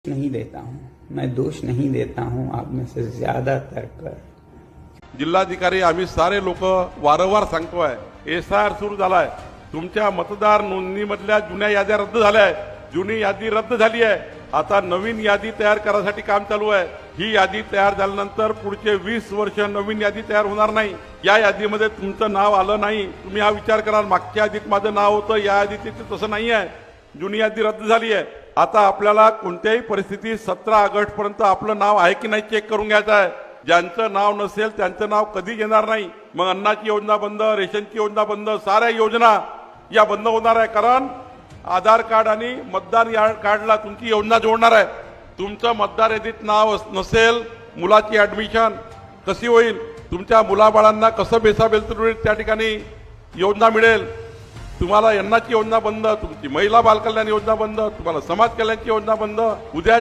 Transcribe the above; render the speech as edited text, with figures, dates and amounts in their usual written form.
नहीं देता हूं, मैं दोष नहीं देता हूं, आप में से ज्यादातर कर जिल्हाधिकारी आम्ही सारे लोक वारंवार सांगतोय एसआर सुरू झालाय। तुमच्या मतदार नोंदणीमधल्या जुन्या याद्या रद्द झाल्या आहेत, जुनी यादी रद्द झाली आहे। आता नवीन यादी तयार करण्यासाठी काम चालू आहे। ही यादी तयार झाल्यानंतर पुढचे 20 वर्ष नवीन यादी तयार होणार नाही। या यादीमध्ये तुमचं नाव आलं नाही, तुम्ही हा विचार कराल मागच्या यादीत माझं नाव होतं, या यादीत तसं नाही आहे। जुनी यादी रद्द झाली आहे। आता आपल्याला कोणत्याही परिस्थितीत 17 ऑगस्ट पर्यंत आपलं नाव आहे की नाही चेक करून घ्यायचं आहे। ज्यांचं नाव नसेल त्यांचं नाव कधी येणार नाही। मग अन्नाची योजना बंद, रेशनची योजना बंद, साऱ्या योजना या बंद होणार आहे। कारण आधार कार्ड आणि मतदार कार्डला तुमची योजना जोडणार आहे। तुमचं मतदार यादीत नाव नसेल, मुलाची ऍडमिशन कशी होईल, तुमच्या मुलाबाळांना कसं बेसाबेल त्या ठिकाणी योजना मिळेल। तुम्हाला अन्नाची योजना बंद, तुमची महिला बालकल्याण योजना बंद, तुम्हाला समाज कल्याणची योजना बंद। उद्या